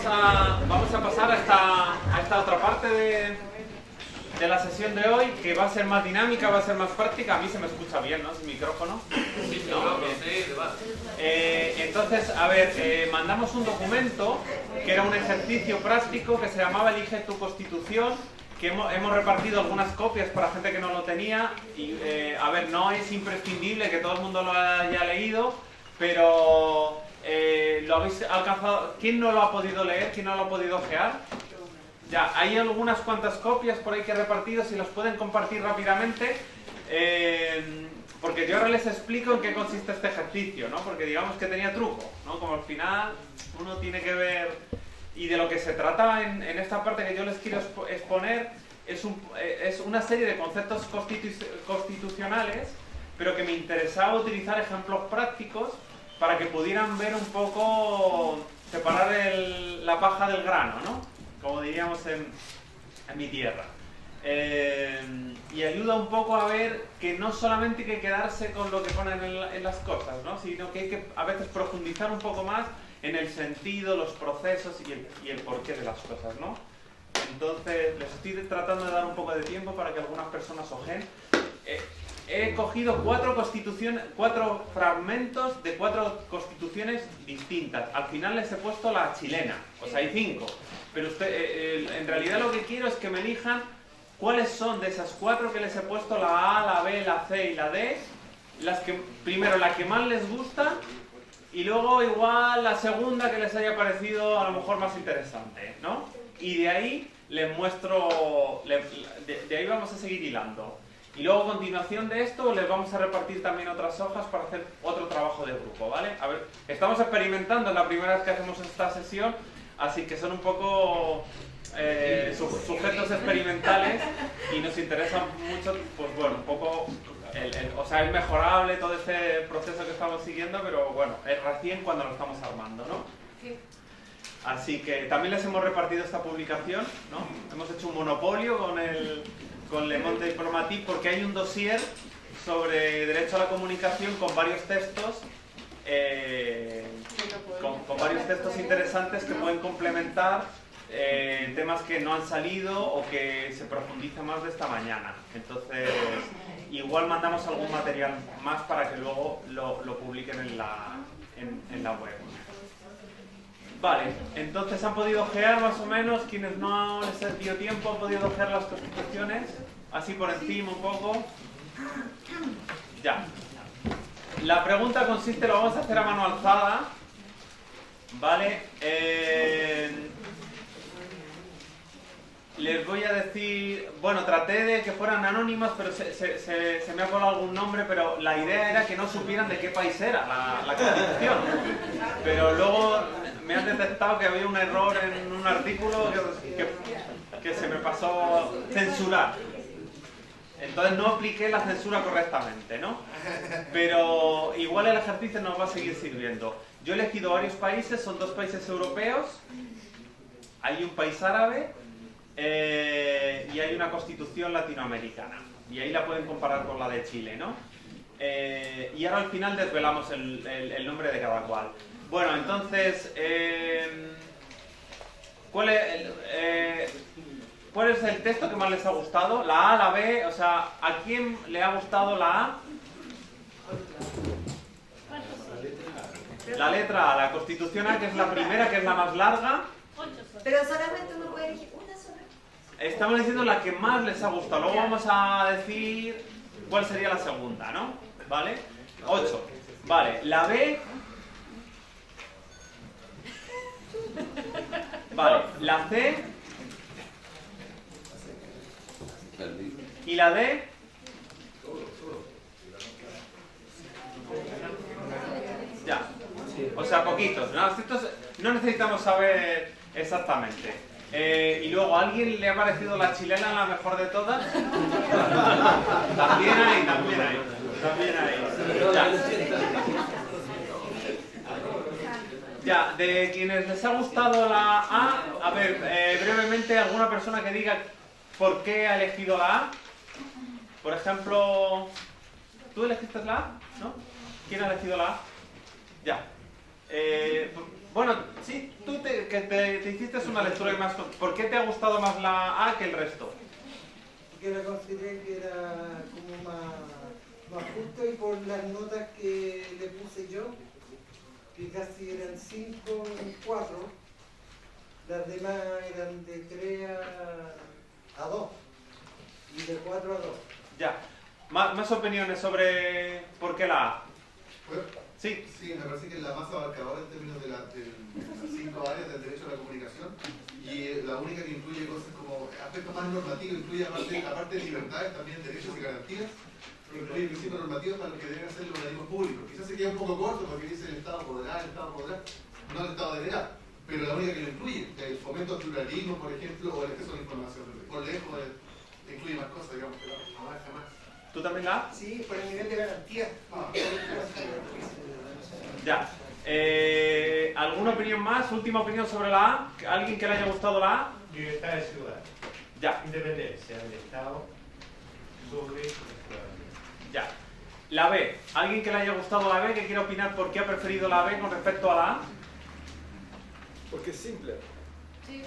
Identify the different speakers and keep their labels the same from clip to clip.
Speaker 1: vamos a pasar a esta otra parte de la sesión de hoy, que va a ser más dinámica, va a ser más práctica. A mí se me escucha bien, ¿no? Sin micrófono.
Speaker 2: Sí,
Speaker 1: ¿No?
Speaker 2: sí, va.
Speaker 1: Entonces, a ver, mandamos un documento que era un ejercicio práctico que se llamaba Elige tu Constitución, que hemos repartido algunas copias para gente que no lo tenía. Y, a ver, no es imprescindible que todo el mundo lo haya leído, pero lo habéis alcanzado. ¿Quién no lo ha podido leer? ¿Quién no lo ha podido ojear? Ya, hay algunas cuantas copias por ahí que he repartido, si las pueden compartir rápidamente, porque yo ahora les explico en qué consiste este ejercicio, ¿no? Porque digamos que tenía truco, ¿no? Como al final uno tiene que ver, y de lo que se trata en esta parte que yo les quiero exponer es una serie de conceptos constitucionales, pero que me interesaba utilizar ejemplos prácticos para que pudieran ver un poco, separar la paja del grano, ¿no? Como diríamos en mi tierra. Y ayuda un poco a ver que no solamente hay que quedarse con lo que ponen en las cosas, ¿no? Sino que hay que a veces profundizar un poco más en el sentido, los procesos y el porqué de las cosas, ¿no? Entonces, les estoy tratando de dar un poco de tiempo para que algunas personas ojeen. He cogido cuatro fragmentos de 4 constituciones distintas. Al final les he puesto la chilena, o sea, hay 5. Pero en realidad lo que quiero es que me elijan cuáles son de esas 4 que les he puesto, la A, la B, la C y la D, primero la que más les gusta y luego igual la segunda que les haya parecido a lo mejor más interesante, ¿no? Y de ahí les muestro, de ahí vamos a seguir hilando. Y luego a continuación de esto les vamos a repartir también otras hojas para hacer otro trabajo de grupo, ¿vale? A ver, estamos experimentando, es la primera vez que hacemos esta sesión, así que son un poco sujetos experimentales y nos interesa mucho, pues bueno, un poco, o sea, es mejorable todo este proceso que estamos siguiendo, pero bueno, es recién cuando lo estamos armando, ¿no?
Speaker 3: Sí.
Speaker 1: Así que también les hemos repartido esta publicación, ¿no? Hemos hecho un monopolio con Le Monde Diplomatique porque hay un dossier sobre derecho a la comunicación con varios textos, con varios textos interesantes que pueden complementar temas que no han salido o que se profundiza más de esta mañana. Entonces, igual mandamos algún material más para que luego lo publiquen en la web. Vale, entonces han podido ojear más o menos, quienes no les dio tiempo han podido ojear las constituciones, así por encima un poco. Ya. La pregunta consiste, lo vamos a hacer a mano alzada, ¿vale? Les voy a decir, bueno, traté de que fueran anónimas, pero se me ha colado algún nombre, pero la idea era que no supieran de qué país era la constitución. Pero luego me han detectado que había un error en un artículo que se me pasó censurar. Entonces no apliqué la censura correctamente, ¿no? Pero igual el ejercicio nos va a seguir sirviendo. Yo he elegido varios países, son 2 países europeos, hay un país árabe y hay una constitución latinoamericana. Y ahí la pueden comparar con la de Chile, ¿no? Y ahora al final desvelamos el nombre de cada cual. Bueno, entonces, ¿cuál es el texto que más les ha gustado? ¿La A, la B? O sea, ¿a quién le ha gustado la A? La letra A, la Constitución A, que es la primera, que es la más larga.
Speaker 3: Pero solamente uno puede elegir una sola.
Speaker 1: Estamos diciendo la que más les ha gustado. Luego vamos a decir cuál sería la segunda, ¿no? ¿Vale? 8. Vale, la B. Vale, la C. ¿Y la D? Ya. O sea, poquitos, ¿no? Estos no necesitamos saber exactamente. Y luego, ¿a alguien le ha parecido la chilena la mejor de todas? También hay. Ya, de quienes les ha gustado la A, ver, brevemente, alguna persona que diga por qué ha elegido la A. Por ejemplo, ¿tú elegiste la A? ¿No? ¿Quién ha elegido la A? Ya. Bueno, sí, tú te hiciste una lectura más... ¿Por qué te ha gustado más la A que el resto?
Speaker 2: Porque la consideré que era como más justo y por las notas que le puse yo, que casi eran 5 y 4, las demás eran de 3 a 2 y de 4 a 2.
Speaker 1: Ya. ¿Más opiniones sobre por qué la A? Sí.
Speaker 4: Sí, me parece que es la más abarcadora en términos de las 5 áreas del derecho a la comunicación y la única que incluye cosas como aspectos más normativos, incluye aparte de libertades, también derechos y garantías, incluye principios normativos para lo que deben hacer los organismos públicos. Quizás se queda un poco corto porque dice el Estado podrá, no el Estado deberá, pero la única que lo incluye, el fomento al pluralismo, por ejemplo, o el acceso a la información. Por lejos incluye más cosas, digamos, pero jamás.
Speaker 1: ¿Tú también la A?
Speaker 2: Sí, por el nivel de garantía.
Speaker 1: Ya. ¿Alguna opinión más? ¿Última opinión sobre la A? ¿Alguien que le haya gustado la A?
Speaker 5: Libertad de ciudad.
Speaker 1: Ya.
Speaker 5: Independencia del Estado sobre la ciudadanía.
Speaker 1: Ya. La B. ¿Alguien que le haya gustado la B que quiera opinar por qué ha preferido la B con respecto a la A?
Speaker 6: Porque es simple.
Speaker 3: Sí,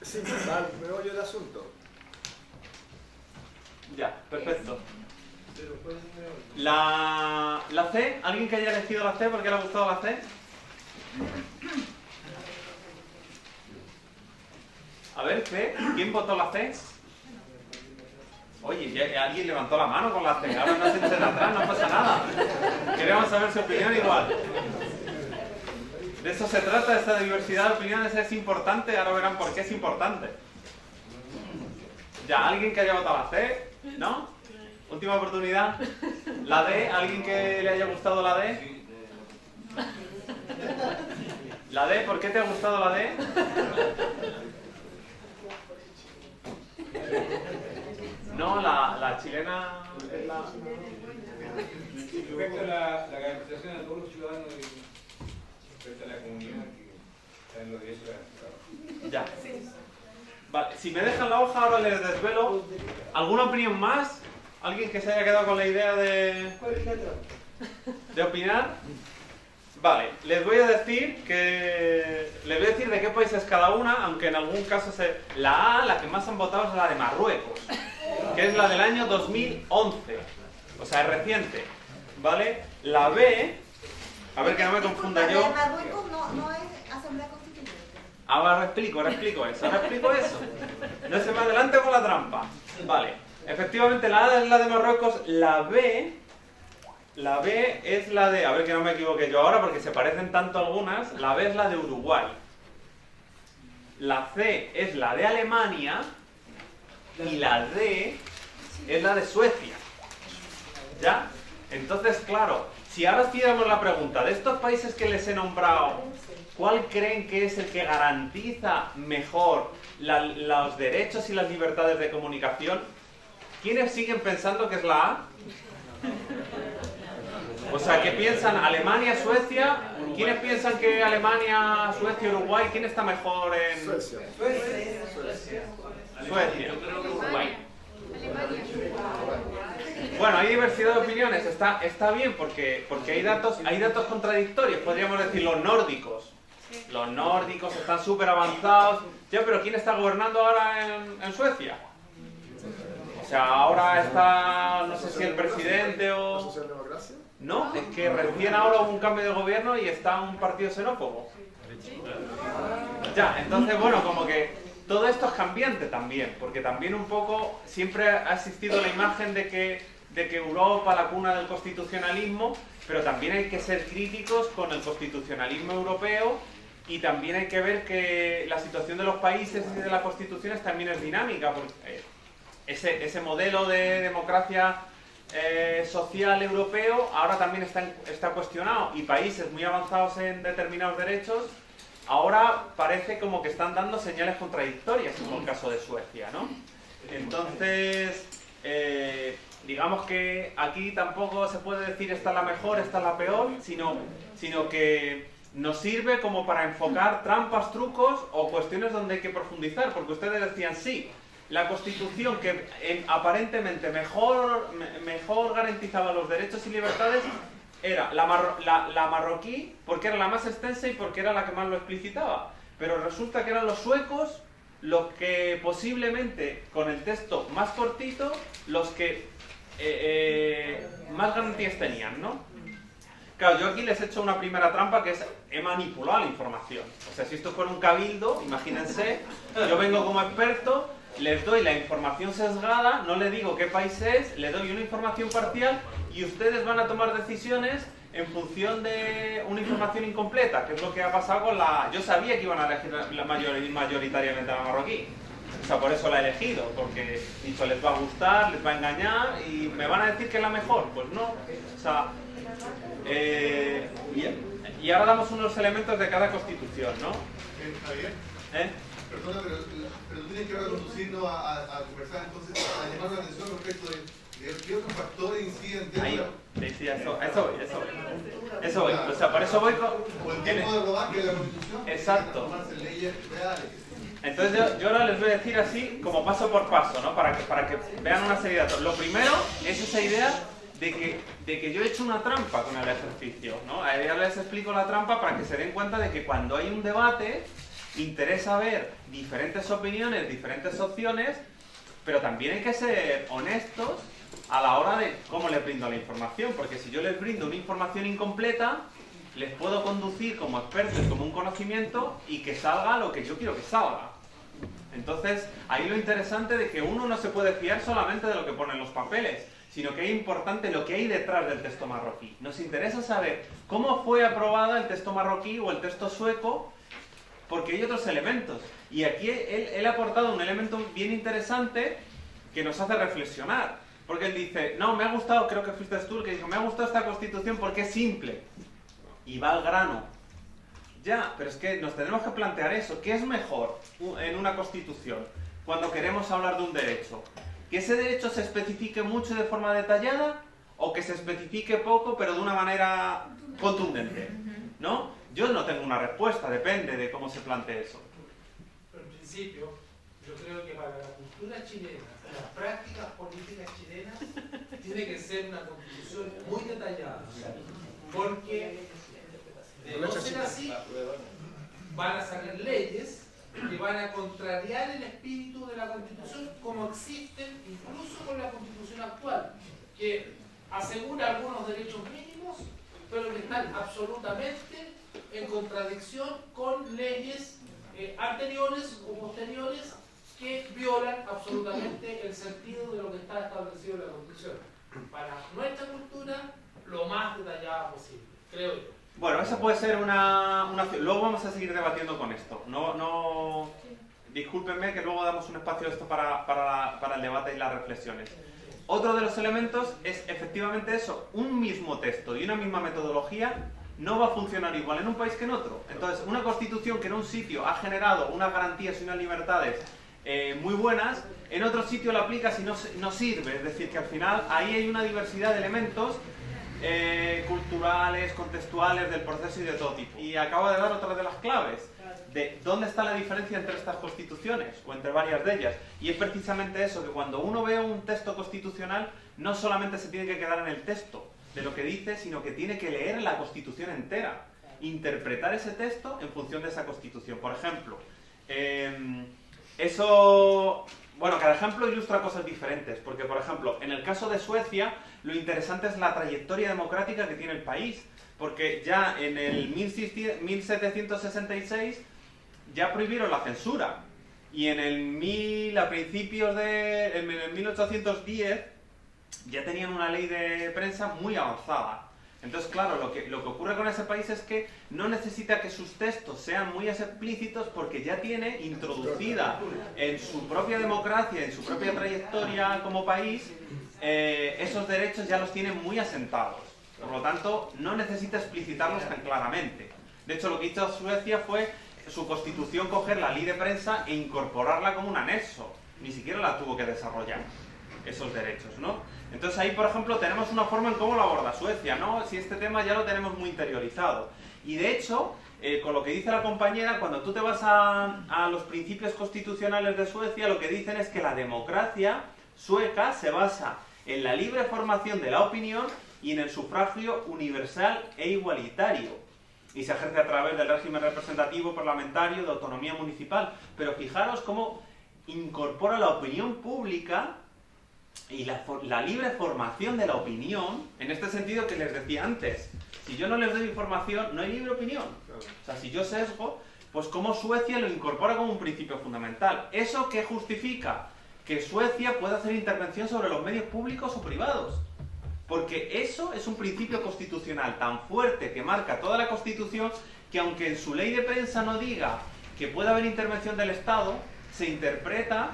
Speaker 6: Es simple, va al meollo del asunto.
Speaker 1: Ya, perfecto. La C. ¿Alguien que haya elegido la C porque le ha gustado la C? A ver, C. ¿Quién votó la C? Oye, ya alguien levantó la mano con la C. Ahora no se echen atrás, no pasa nada. Queremos saber su opinión igual. De eso se trata, esta diversidad de opiniones es importante. Ahora verán por qué es importante. Ya, ¿alguien que haya votado la C? ¿No? Última oportunidad. La D, ¿alguien que le haya gustado la D? La D, ¿por qué te ha gustado la D? No, la chilena es la...
Speaker 5: Respecto a la garantización a todos los ciudadanos respecto a la comunidad que está en los derechos garantizados.
Speaker 1: Ya. Vale, si me dejan la hoja ahora les desvelo. ¿Alguna opinión más? ¿Alguien que se haya quedado con la idea de opinar? Vale, les voy a decir de qué país es cada una, aunque en algún caso la A, la que más han votado es la de Marruecos, que es la del año 2011, o sea, es reciente, ¿vale? La B, a ver que no me confunda yo.
Speaker 3: La de Marruecos no es Asamblea Constituyente.
Speaker 1: Ahora explico eso. No se me adelante con la trampa. Vale, efectivamente la A es la de Marruecos, la B es la de, a ver que no me equivoque yo ahora porque se parecen tanto algunas, la B es la de Uruguay. La C es la de Alemania y la D es la de Suecia. ¿Ya? Entonces, claro, si ahora hiciéramos la pregunta, de estos países que les he nombrado, ¿cuál creen que es el que garantiza mejor los derechos y las libertades de comunicación? ¿Quiénes siguen pensando que es la A? O sea, ¿qué piensan? ¿Alemania, Suecia? ¿Quiénes piensan que Alemania, Suecia, Uruguay? ¿Quién está mejor en...?
Speaker 6: Suecia.
Speaker 1: Suecia. Uruguay. Bueno, hay diversidad de opiniones. Está bien porque hay datos contradictorios. Podríamos decir los nórdicos. Los nórdicos están súper avanzados. Ya, pero ¿quién está gobernando ahora en Suecia? O sea, ahora está, no sé si el presidente
Speaker 6: ¿La
Speaker 1: o...
Speaker 6: socialdemocracia?
Speaker 1: No, es que recién ahora hubo un cambio de gobierno y está un partido xenófobo. Ya, entonces, bueno, como que todo esto es cambiante también, porque también un poco siempre ha existido la imagen de que Europa, la cuna del constitucionalismo, pero también hay que ser críticos con el constitucionalismo europeo y también hay que ver que la situación de los países y de las constituciones también es dinámica, porque ese modelo de democracia social europeo ahora también está cuestionado y países muy avanzados en determinados derechos ahora parece como que están dando señales contradictorias, como el caso de Suecia, ¿no? Entonces, digamos que aquí tampoco se puede decir esta es la mejor, esta es la peor, sino que nos sirve como para enfocar trampas, trucos o cuestiones donde hay que profundizar, porque ustedes decían sí, la Constitución que aparentemente mejor garantizaba los derechos y libertades era la marroquí porque era la más extensa y porque era la que más lo explicitaba. Pero resulta que eran los suecos los que posiblemente, con el texto más cortito, los que más garantías tenían, ¿no? Claro, yo aquí les he hecho una primera trampa que es, he manipulado la información. O sea, si esto fuera un cabildo, imagínense, yo vengo como experto, les doy la información sesgada, no le digo qué país es, le doy una información parcial y ustedes van a tomar decisiones en función de una información incompleta, que es lo que ha pasado con la... Yo sabía que iban a elegir mayoritariamente a la marroquí. O sea, por eso la he elegido, porque he dicho, les va a gustar, les va a engañar y me van a decir que es la mejor. Pues no. O sea, y ahora damos unos elementos de cada constitución, ¿no?
Speaker 4: Javier, perdona, pero tú tienes que ahora conducirnos a conversar, entonces, a llamar la atención respecto de qué otros factores inciden dentro
Speaker 1: sí, eso voy. O sea, por eso voy con...
Speaker 4: o el tiempo de rodaje de la Constitución.
Speaker 1: Exacto.
Speaker 4: Transformarse en leyes reales.
Speaker 1: Entonces yo ahora les voy a decir así, como paso por paso, ¿no? Para que vean una serie de datos. Lo primero es esa idea de que yo he hecho una trampa con el ejercicio, ¿no? Ahora les explico la trampa para que se den cuenta de que cuando hay un debate interesa ver diferentes opiniones, diferentes opciones, pero también hay que ser honestos a la hora de cómo les brindo la información, porque si yo les brindo una información incompleta, les puedo conducir como expertos, como un conocimiento y que salga lo que yo quiero que salga. Entonces, ahí lo interesante de que uno no se puede fiar solamente de lo que pone en los papeles, sino que es importante lo que hay detrás del texto marroquí. Nos interesa saber cómo fue aprobada el texto marroquí o el texto sueco, porque hay otros elementos. Y aquí él ha aportado un elemento bien interesante que nos hace reflexionar. Porque él dice, no, me ha gustado, creo que fuiste tú el que dijo, me ha gustado esta constitución porque es simple. Y va al grano. Ya, pero es que nos tenemos que plantear eso. ¿Qué es mejor en una constitución cuando queremos hablar de un derecho? ¿Que ese derecho se especifique mucho y de forma detallada o que se especifique poco pero de una manera contundente? ¿No? Yo no tengo una respuesta, depende de cómo se plantee eso.
Speaker 7: Pero en principio, yo creo que para la cultura chilena, las prácticas políticas chilenas, tiene que ser una constitución muy detallada. Porque de no ser así, van a salir leyes que van a contrariar el espíritu de la Constitución como existen incluso con la Constitución actual, que asegura algunos derechos mínimos, pero que están absolutamente en contradicción con leyes anteriores o posteriores que violan absolutamente el sentido de lo que está establecido en la Constitución. Para nuestra cultura, lo más detallada posible, creo yo.
Speaker 1: Bueno, esa puede ser una... Luego vamos a seguir debatiendo con esto. Discúlpenme que luego damos un espacio esto para el debate y las reflexiones. Otro de los elementos es efectivamente eso. Un mismo texto y una misma metodología no va a funcionar igual en un país que en otro. Entonces, una constitución que en un sitio ha generado unas garantías y unas libertades muy buenas, en otro sitio la aplicas y no sirve. Es decir, que al final ahí hay una diversidad de elementos culturales, contextuales, del proceso y de todo tipo. Y acabo de dar otra de las claves de dónde está la diferencia entre estas constituciones o entre varias de ellas. Y es precisamente eso, que cuando uno ve un texto constitucional no solamente se tiene que quedar en el texto de lo que dice, sino que tiene que leer la Constitución entera, interpretar ese texto en función de esa Constitución. Por ejemplo, bueno, cada ejemplo ilustra cosas diferentes, porque por ejemplo, en el caso de Suecia, lo interesante es la trayectoria democrática que tiene el país, porque ya en el 1766 ya prohibieron la censura, y en el a principios de en el 1810 ya tenían una ley de prensa muy avanzada. Entonces, claro, lo que ocurre con ese país es que no necesita que sus textos sean muy explícitos porque ya tiene introducida en su propia democracia, en su propia trayectoria como país, esos derechos ya los tiene muy asentados. Por lo tanto, no necesita explicitarlos tan claramente. De hecho, lo que hizo Suecia fue su constitución coger la ley de prensa e incorporarla como un anexo. Ni siquiera la tuvo que desarrollar, esos derechos, ¿no? Entonces ahí, por ejemplo, tenemos una forma en cómo lo aborda Suecia, ¿no? Si este tema ya lo tenemos muy interiorizado. Y de hecho, con lo que dice la compañera, cuando tú te vas a los principios constitucionales de Suecia, lo que dicen es que la democracia sueca se basa en la libre formación de la opinión y en el sufragio universal e igualitario. Y se ejerce a través del régimen representativo parlamentario de autonomía municipal. Pero fijaros cómo incorpora la opinión pública y la libre formación de la opinión, en este sentido que les decía antes. Si yo no les doy información, no hay libre opinión. O sea, si yo sesgo, pues como Suecia lo incorpora como un principio fundamental. ¿Eso qué justifica? Que Suecia pueda hacer intervención sobre los medios públicos o privados. Porque eso es un principio constitucional tan fuerte que marca toda la Constitución que aunque en su ley de prensa no diga que puede haber intervención del Estado, se interpreta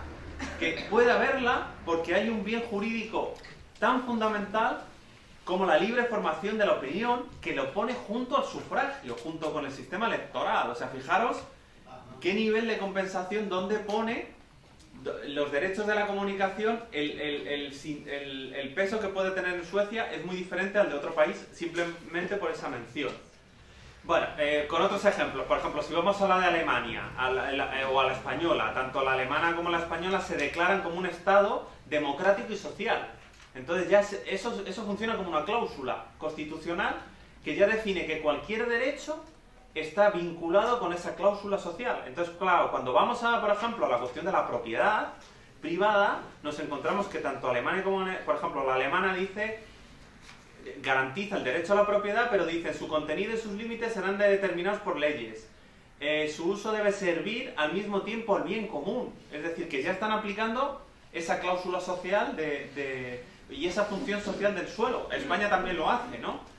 Speaker 1: que puede haberla porque hay un bien jurídico tan fundamental como la libre formación de la opinión que lo pone junto al sufragio, junto con el sistema electoral. O sea, fijaros qué nivel de compensación, donde pone los derechos de la comunicación, el peso que puede tener en Suecia es muy diferente al de otro país, simplemente por esa mención. Bueno, con otros ejemplos, por ejemplo, si vamos a la de Alemania o a la española, tanto la alemana como la española se declaran como un Estado democrático y social. Entonces ya eso funciona como una cláusula constitucional que ya define que cualquier derecho está vinculado con esa cláusula social. Entonces, claro, cuando vamos por ejemplo, a la cuestión de la propiedad privada, nos encontramos que tanto Alemania como, por ejemplo, la alemana garantiza el derecho a la propiedad, pero dice su contenido y sus límites serán determinados por leyes. Su uso debe servir al mismo tiempo al bien común. Es decir, que ya están aplicando esa cláusula social y esa función social del suelo. España también lo hace, ¿no?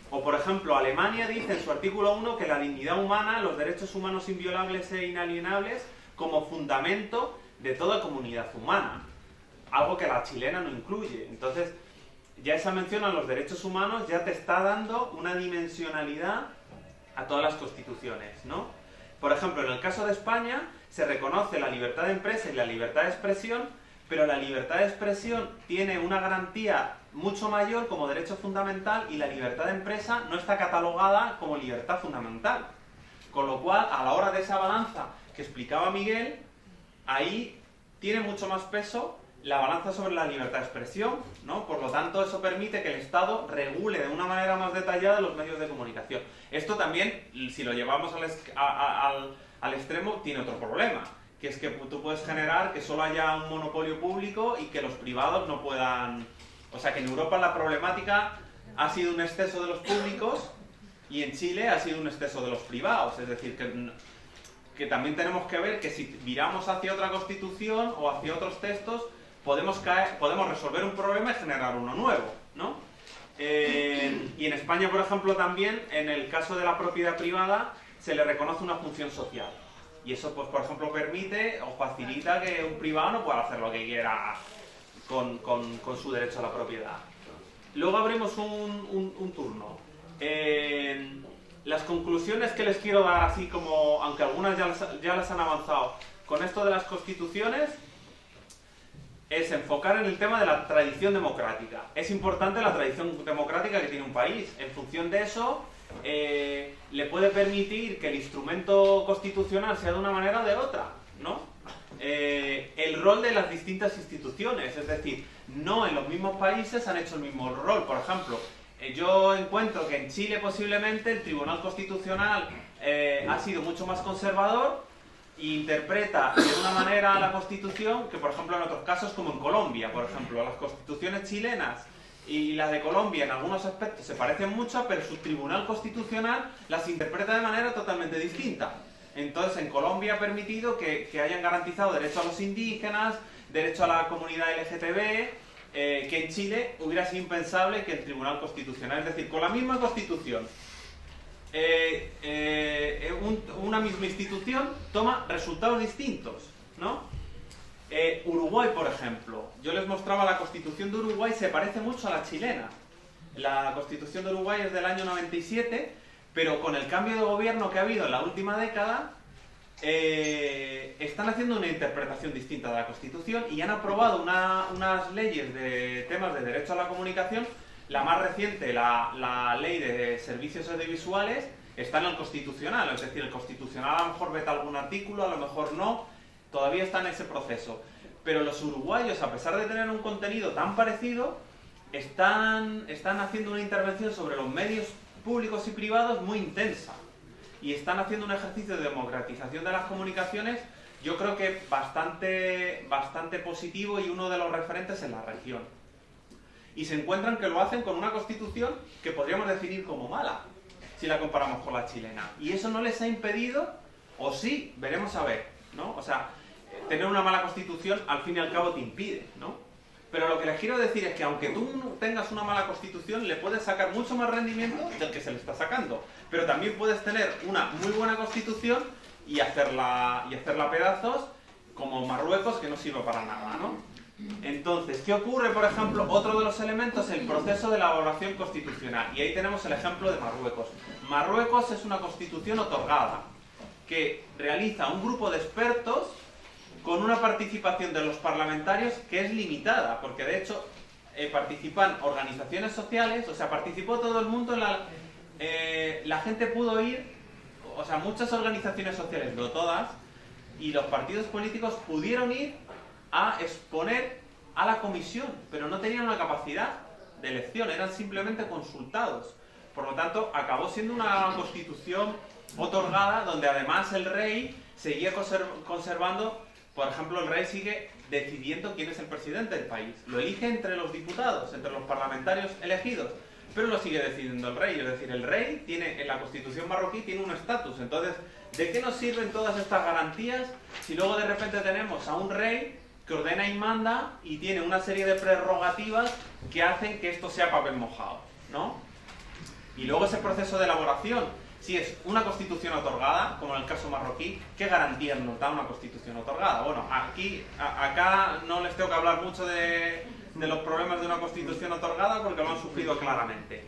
Speaker 1: O, por ejemplo, Alemania dice en su artículo 1 que la dignidad humana, los derechos humanos inviolables e inalienables, como fundamento de toda comunidad humana. Algo que la chilena no incluye. Entonces, ya esa mención a los derechos humanos ya te está dando una dimensionalidad a todas las constituciones, ¿no? Por ejemplo, en el caso de España se reconoce la libertad de empresa y la libertad de expresión, pero la libertad de expresión tiene una garantía mucho mayor como derecho fundamental y la libertad de empresa no está catalogada como libertad fundamental. Con lo cual, a la hora de esa balanza que explicaba Miguel, ahí tiene mucho más peso la balanza sobre la libertad de expresión, ¿no? Por lo tanto, eso permite que el Estado regule de una manera más detallada los medios de comunicación. Esto también, si lo llevamos al extremo, tiene otro problema, que es que tú puedes generar que solo haya un monopolio público y que los privados no puedan... O sea, que en Europa la problemática ha sido un exceso de los públicos y en Chile ha sido un exceso de los privados. Es decir, que también tenemos que ver que si viramos hacia otra constitución o hacia otros textos, podemos resolver un problema y generar uno nuevo, ¿no? Y en España, por ejemplo, también, en el caso de la propiedad privada, se le reconoce una función social. Y eso, pues, por ejemplo, permite o facilita que un privado no pueda hacer lo que quiera con su derecho a la propiedad. Luego abrimos un turno. Las conclusiones que les quiero dar, así como, aunque algunas ya las han avanzado, con esto de las constituciones, es enfocar en el tema de la tradición democrática. Es importante la tradición democrática que tiene un país. En función de eso, le puede permitir que el instrumento constitucional sea de una manera o de otra, ¿no? El rol de las distintas instituciones, es decir, no en los mismos países han hecho el mismo rol. Por ejemplo, yo encuentro que en Chile posiblemente el Tribunal Constitucional ha sido mucho más conservador e interpreta de una manera la Constitución que, por ejemplo, en otros casos, como en Colombia, por ejemplo, las constituciones chilenas y las de Colombia en algunos aspectos se parecen mucho, pero su Tribunal Constitucional las interpreta de manera totalmente distinta. Entonces, en Colombia ha permitido que hayan garantizado derechos a los indígenas, derecho a la comunidad LGTB, que en Chile hubiera sido impensable que el Tribunal Constitucional, es decir, con la misma Constitución, una misma institución toma resultados distintos, ¿no? Uruguay, por ejemplo, yo les mostraba la Constitución de Uruguay, se parece mucho a la chilena. La Constitución de Uruguay es del año 97, pero con el cambio de gobierno que ha habido en la última década, están haciendo una interpretación distinta de la Constitución y han aprobado unas leyes de temas de derecho a la comunicación. La más reciente, la ley de servicios audiovisuales, está en el Constitucional, es decir, el Constitucional a lo mejor veta algún artículo, a lo mejor no, todavía está en ese proceso. Pero los uruguayos, a pesar de tener un contenido tan parecido, están haciendo una intervención sobre los medios públicos y privados muy intensa. Y están haciendo un ejercicio de democratización de las comunicaciones, yo creo que bastante positivo y uno de los referentes en la región. Y se encuentran que lo hacen con una constitución que podríamos definir como mala, si la comparamos con la chilena. Y eso no les ha impedido, o sí, veremos a ver, ¿no? O sea, tener una mala constitución al fin y al cabo te impide, ¿no? Pero lo que les quiero decir es que aunque tú tengas una mala constitución, le puedes sacar mucho más rendimiento del que se le está sacando. Pero también puedes tener una muy buena constitución y hacerla pedazos, como Marruecos, que no sirve para nada, ¿no? Entonces, ¿qué ocurre, por ejemplo? Otro de los elementos, el proceso de elaboración constitucional. Y ahí tenemos el ejemplo de Marruecos. Marruecos es una constitución otorgada, que realiza un grupo de expertos con una participación de los parlamentarios que es limitada, porque de hecho participan organizaciones sociales, o sea, participó todo el mundo, la gente pudo ir, o sea, muchas organizaciones sociales, no todas, y los partidos políticos pudieron ir a exponer a la comisión, pero no tenían una capacidad de elección, eran simplemente consultados. Por lo tanto, acabó siendo una constitución otorgada donde además el rey seguía conservando. Por ejemplo, el rey sigue decidiendo quién es el presidente del país. Lo elige entre los diputados, entre los parlamentarios elegidos, pero lo sigue decidiendo el rey. Es decir, el rey tiene, en la constitución marroquí tiene un estatus. Entonces, ¿de qué nos sirven todas estas garantías si luego de repente tenemos a un rey que ordena y manda y tiene una serie de prerrogativas que hacen que esto sea papel mojado, ¿no? Y luego ese proceso de elaboración. Si es una constitución otorgada, como en el caso marroquí, ¿qué garantías nos da una constitución otorgada? Bueno, acá no les tengo que hablar mucho de los problemas de una constitución otorgada porque lo han sufrido claramente.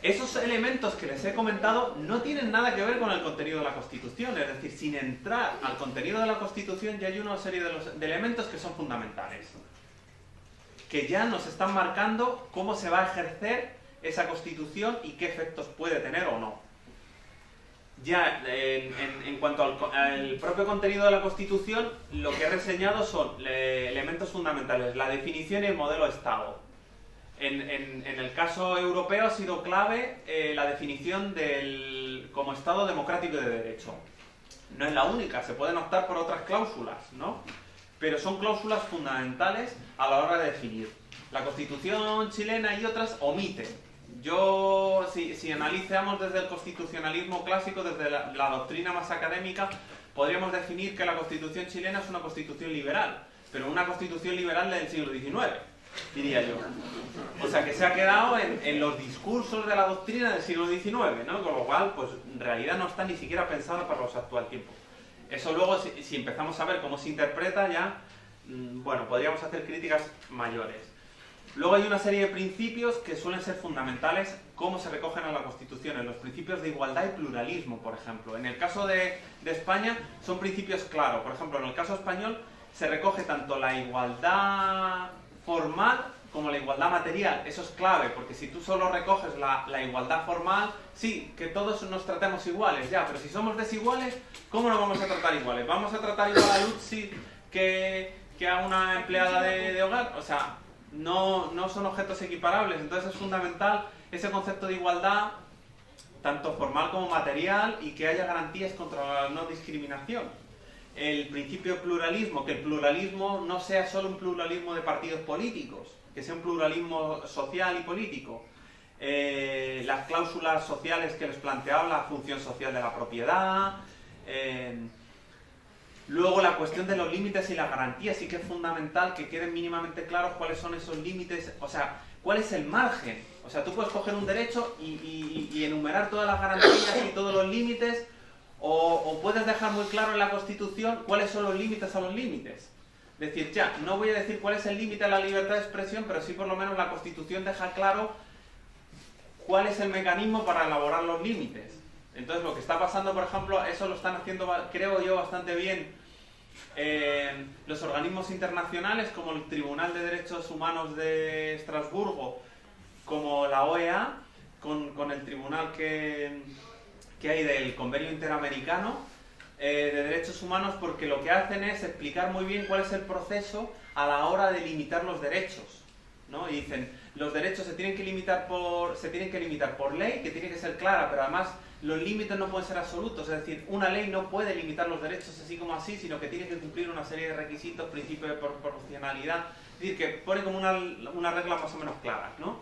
Speaker 1: Esos elementos que les he comentado no tienen nada que ver con el contenido de la Constitución, es decir, sin entrar al contenido de la Constitución ya hay una serie de elementos que son fundamentales, que ya nos están marcando cómo se va a ejercer esa Constitución y qué efectos puede tener o no. Ya en cuanto al propio contenido de la Constitución, lo que he reseñado son elementos fundamentales, la definición y el modelo de Estado. En el caso europeo ha sido clave la definición como Estado democrático y de derecho. No es la única, se pueden optar por otras cláusulas, ¿no? Pero son cláusulas fundamentales a la hora de definir. La Constitución chilena y otras omiten. Si analizamos desde el constitucionalismo clásico, desde la doctrina más académica, podríamos definir que la Constitución chilena es una constitución liberal, pero una constitución liberal del siglo XIX, diría yo. O sea, que se ha quedado en los discursos de la doctrina del siglo XIX, ¿no? Con lo cual, pues en realidad no está ni siquiera pensada para los actual tiempo. Eso luego, si empezamos a ver cómo se interpreta ya, bueno, podríamos hacer críticas mayores. Luego hay una serie de principios que suelen ser fundamentales, cómo se recogen en la Constitución, los principios de igualdad y pluralismo, por ejemplo. En el caso de España son principios claros. Por ejemplo, en el caso español se recoge tanto la igualdad formal como la igualdad material. Eso es clave, porque si tú solo recoges la igualdad formal, sí, que todos nos tratemos iguales, ya, pero si somos desiguales, ¿cómo nos vamos a tratar iguales? ¿Vamos a tratar igual a Lutzi que a una empleada de hogar? O sea, no son objetos equiparables. Entonces es fundamental ese concepto de igualdad, tanto formal como material, y que haya garantías contra la no discriminación. El principio de pluralismo, que el pluralismo no sea solo un pluralismo de partidos políticos, que sea un pluralismo social y político. Las cláusulas sociales que les planteaba, la función social de la propiedad. Luego la cuestión de los límites y las garantías, sí que es fundamental que queden mínimamente claros cuáles son esos límites, o sea, cuál es el margen. O sea, tú puedes coger un derecho y enumerar todas las garantías y todos los límites, o puedes dejar muy claro en la Constitución cuáles son los límites a los límites. Es decir, ya, no voy a decir cuál es el límite a la libertad de expresión, pero sí por lo menos la Constitución deja claro cuál es el mecanismo para elaborar los límites. Entonces lo que está pasando, por ejemplo, eso lo están haciendo, creo yo, bastante bien los organismos internacionales como el Tribunal de Derechos Humanos de Estrasburgo, como la OEA, con el tribunal que hay del Convenio Interamericano de Derechos Humanos, porque lo que hacen es explicar muy bien cuál es el proceso a la hora de limitar los derechos. ¿no? Y dicen, los derechos se tienen que limitar por ley, que tiene que ser clara, pero además los límites no pueden ser absolutos, es decir, una ley no puede limitar los derechos así como así, sino que tiene que cumplir una serie de requisitos, principios de proporcionalidad, es decir, que pone como una regla más o menos clara, ¿no?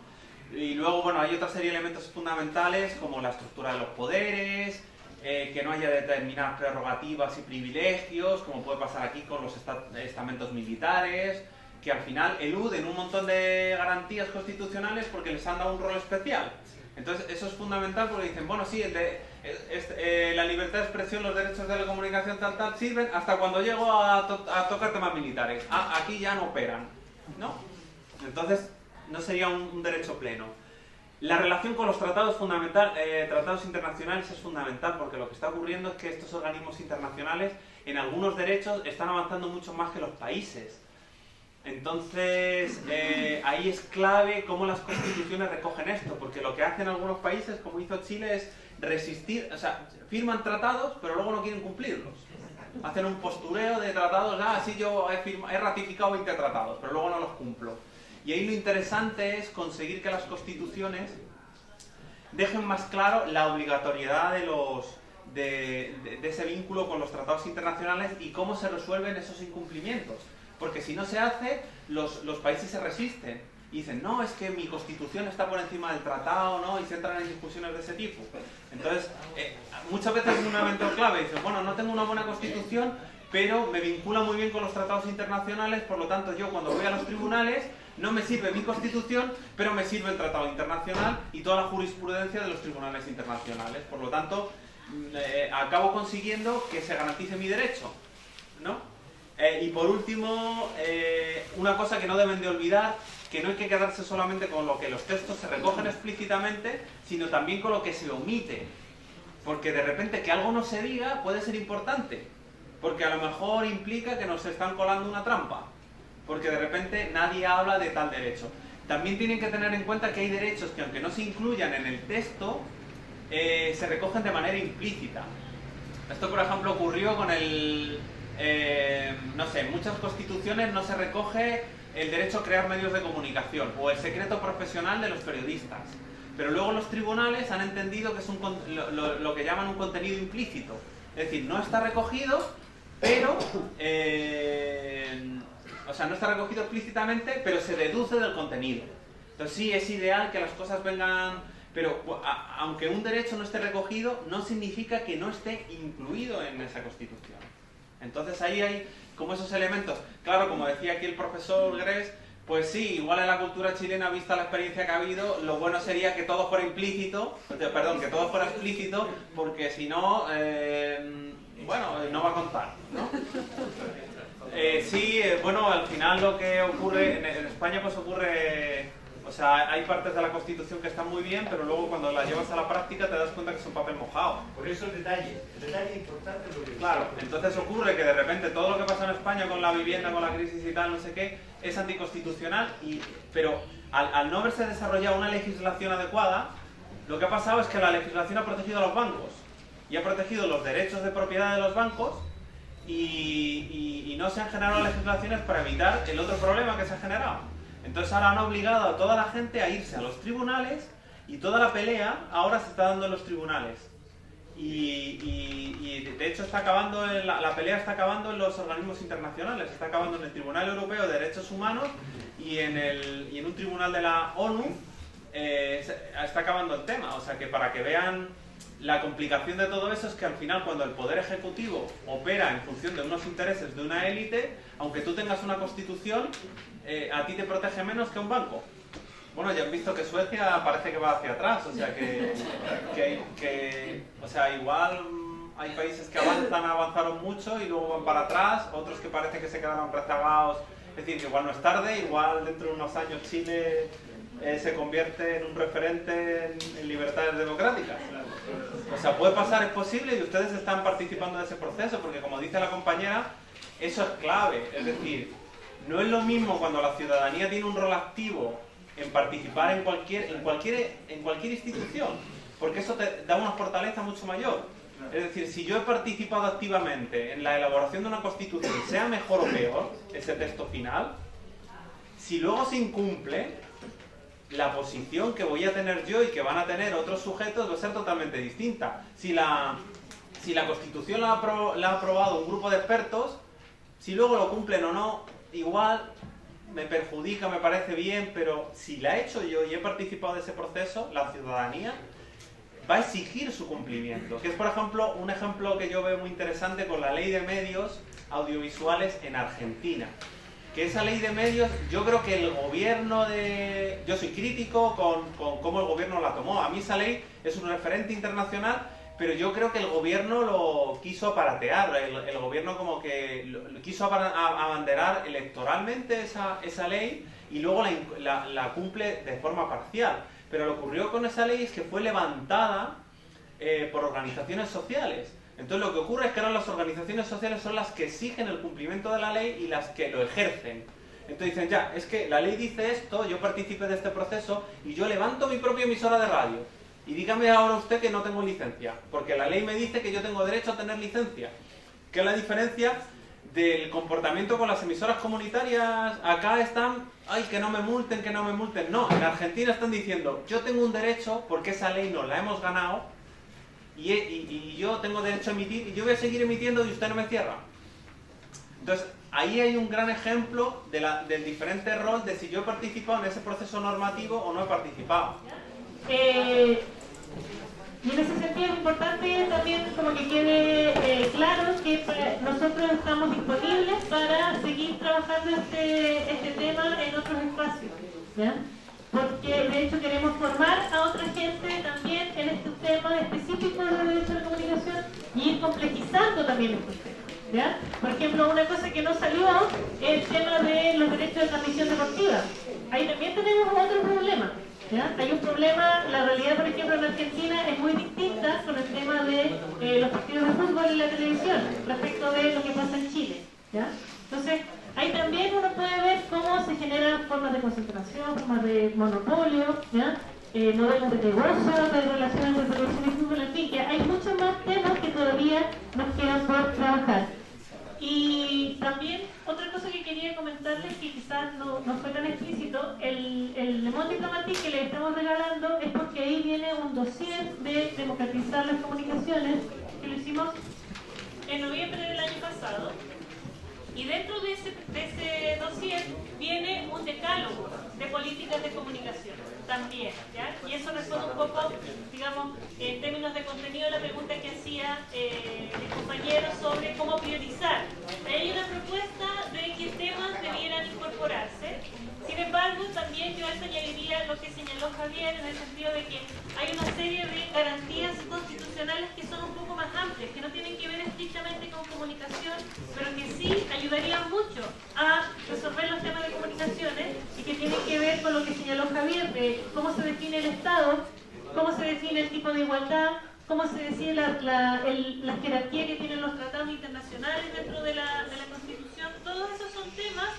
Speaker 1: Y luego, bueno, hay otra serie de elementos fundamentales, como la estructura de los poderes, que no haya determinadas prerrogativas y privilegios, como puede pasar aquí con los estamentos militares, que al final eluden un montón de garantías constitucionales porque les han dado un rol especial. Entonces eso es fundamental porque dicen, bueno, sí, la libertad de expresión, los derechos de la comunicación tal, sirven hasta cuando llego a tocar temas militares. Ah, aquí ya no operan, ¿no? Entonces no sería un derecho pleno. La relación con los tratados internacionales es fundamental porque lo que está ocurriendo es que estos organismos internacionales en algunos derechos están avanzando mucho más que los países. Entonces, ahí es clave cómo las constituciones recogen esto, porque lo que hacen algunos países, como hizo Chile, es resistir, o sea, firman tratados, pero luego no quieren cumplirlos. Hacen un postureo de tratados, sí, yo he ratificado 20 tratados, pero luego no los cumplo. Y ahí lo interesante es conseguir que las constituciones dejen más claro la obligatoriedad de ese vínculo con los tratados internacionales y cómo se resuelven esos incumplimientos. Porque si no se hace, los países se resisten y dicen, no, es que mi constitución está por encima del tratado, ¿no? Y se entran en discusiones de ese tipo. Entonces, muchas veces es un elemento clave, dicen, bueno, no tengo una buena constitución, pero me vincula muy bien con los tratados internacionales, por lo tanto yo cuando voy a los tribunales no me sirve mi constitución, pero me sirve el tratado internacional y toda la jurisprudencia de los tribunales internacionales. Por lo tanto, acabo consiguiendo que se garantice mi derecho, ¿no? Y por último, una cosa que no deben de olvidar, que no hay que quedarse solamente con lo que los textos se recogen explícitamente, sino también con lo que se omite. Porque de repente que algo no se diga puede ser importante, porque a lo mejor implica que nos están colando una trampa, porque de repente nadie habla de tal derecho. También tienen que tener en cuenta que hay derechos que aunque no se incluyan en el texto, se recogen de manera implícita. Esto, por ejemplo, ocurrió con no sé, en muchas constituciones no se recoge el derecho a crear medios de comunicación o el secreto profesional de los periodistas. Pero luego los tribunales han entendido que es lo que llaman un contenido implícito. Es decir, no está recogido, pero... o sea, no está recogido explícitamente, pero se deduce del contenido. Entonces sí, es ideal que las cosas vengan... Pero aunque un derecho no esté recogido, no significa que no esté incluido en esa constitución. Entonces ahí hay como esos elementos. Claro, como decía aquí el profesor Gres, pues sí, igual en la cultura chilena, vista la experiencia que ha habido, lo bueno sería que todo fuera implícito, que todo fuera explícito, porque si no, bueno, no va a contar, ¿no? Sí, bueno, al final lo que ocurre, en España pues ocurre, o sea, hay partes de la Constitución que están muy bien, pero luego cuando las llevas a la práctica te das cuenta que es un papel mojado.
Speaker 8: Por eso el detalle importante es lo que...
Speaker 1: Claro, entonces ocurre que de repente todo lo que pasa en España con la vivienda, con la crisis y tal, no sé qué, es anticonstitucional, pero al no haberse desarrollado una legislación adecuada, lo que ha pasado es que la legislación ha protegido a los bancos y ha protegido los derechos de propiedad de los bancos y no se han generado legislaciones para evitar el otro problema que se ha generado. Entonces ahora han obligado a toda la gente a irse a los tribunales y toda la pelea ahora se está dando en los tribunales. Y de hecho está acabando la pelea está acabando en los organismos internacionales, está acabando en el Tribunal Europeo de Derechos Humanos y en un tribunal de la ONU está acabando el tema. O sea que para que vean la complicación de todo eso es que al final cuando el Poder Ejecutivo opera en función de unos intereses de una élite, aunque tú tengas una constitución, a ti te protege menos que un banco. Bueno, ya han visto que Suecia parece que va hacia atrás, o sea o sea, igual hay países que avanzaron mucho y luego van para atrás, otros que parece que se quedaron rezagados. Es decir, que igual no es tarde, igual dentro de unos años Chile se convierte en un referente en libertades democráticas. O sea, puede pasar, es posible, y ustedes están participando de ese proceso, porque como dice la compañera, eso es clave. Es decir, no es lo mismo cuando la ciudadanía tiene un rol activo en participar en cualquier institución, porque eso te da una fortaleza mucho mayor. Es decir, si yo he participado activamente en la elaboración de una constitución, sea mejor o peor ese texto final, Si luego se incumple, la posición que voy a tener yo y que van a tener otros sujetos va a ser totalmente distinta. Si la Constitución la ha aprobado un grupo de expertos, si luego lo cumplen o no, igual me perjudica, me parece bien, pero si la he hecho yo y he participado de ese proceso, la ciudadanía va a exigir su cumplimiento. Que es, por ejemplo, un ejemplo que yo veo muy interesante con la ley de medios audiovisuales en Argentina. Que esa ley de medios, yo creo que el gobierno de... Yo soy crítico con cómo el gobierno la tomó. A mí esa ley es un referente internacional, pero yo creo que el gobierno lo quiso aparatear. El gobierno como que lo quiso abanderar electoralmente esa ley y luego la cumple de forma parcial. Pero lo que ocurrió con esa ley es que fue levantada por organizaciones sociales. Entonces lo que ocurre es que ahora las organizaciones sociales son las que exigen el cumplimiento de la ley y las que lo ejercen. Entonces dicen, ya, es que la ley dice esto, yo participé de este proceso y yo levanto mi propia emisora de radio. Y dígame ahora usted que no tengo licencia, porque la ley me dice que yo tengo derecho a tener licencia. ¿Qué es la diferencia del comportamiento con las emisoras comunitarias? Acá están, ay, que no me multen, que no me multen. No, en Argentina están diciendo, yo tengo un derecho porque esa ley nos la hemos ganado y yo tengo derecho a emitir y yo voy a seguir emitiendo y usted no me cierra. Entonces, ahí hay un gran ejemplo del diferente rol de si yo he participado en ese proceso normativo o no he participado.
Speaker 9: Y en ese sentido es importante también como que quede claro que nosotros estamos disponibles para seguir trabajando este tema en otros espacios, ¿ya? Porque de hecho queremos formar a otra gente también en estos temas específicos de derecho a la comunicación y ir complejizando también estos temas, ¿ya? Por ejemplo, una cosa que no salió es el tema de los derechos de transmisión deportiva. Ahí también tenemos otro problema, ¿ya? Hay un problema, la realidad por ejemplo en Argentina es muy distinta con el tema de los partidos de fútbol y la televisión respecto de lo que pasa en Chile, ¿ya? Entonces, ahí también uno puede ver cómo se generan formas de concentración, formas de monopolio, ¿ya? Modelos de negocio, de relaciones de televisión y fútbol, en fin, que hay muchos más temas que todavía nos quedan por trabajar. Y también otra cosa que quería comentarles, que quizás no fue tan explícito, el Le Monde Diplomatique que le estamos regalando es porque ahí viene un dossier de democratizar las comunicaciones que lo hicimos en noviembre del año pasado. Y dentro de ese dossier viene un decálogo de políticas de comunicación también, ¿ya? Y eso responde un poco, digamos, en términos de contenido, la pregunta que hacía el compañero sobre cómo priorizar. Hay una propuesta de qué temas debieran incorporarse. Sin embargo, también yo a eso añadiría lo que señaló Javier, en el sentido de que hay una serie de garantías constitucionales que son un poco más amplias, que no tienen que ver estrictamente con comunicación, pero que sí ayudarían mucho a resolver los temas de comunicaciones y que tienen que ver con lo que señaló Javier, de cómo se define el Estado, cómo se define el tipo de igualdad, cómo se define la jerarquía que tienen los tratados internacionales dentro de la Constitución. Todos esos son temas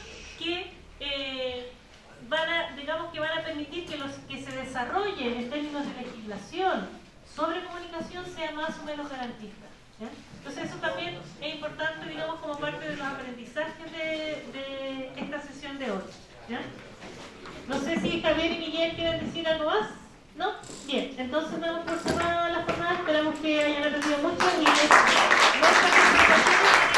Speaker 9: que van a permitir que se desarrolle en términos de legislación sobre comunicación sea más o menos garantista, ¿ya? Entonces eso también es importante, digamos, como parte de los aprendizajes de esta sesión de hoy, ¿ya? No sé si Javier y Miguel quieren decir algo más, ¿no? Bien, entonces damos por cerrada la jornada, esperamos que hayan aprendido mucho y nuestra participación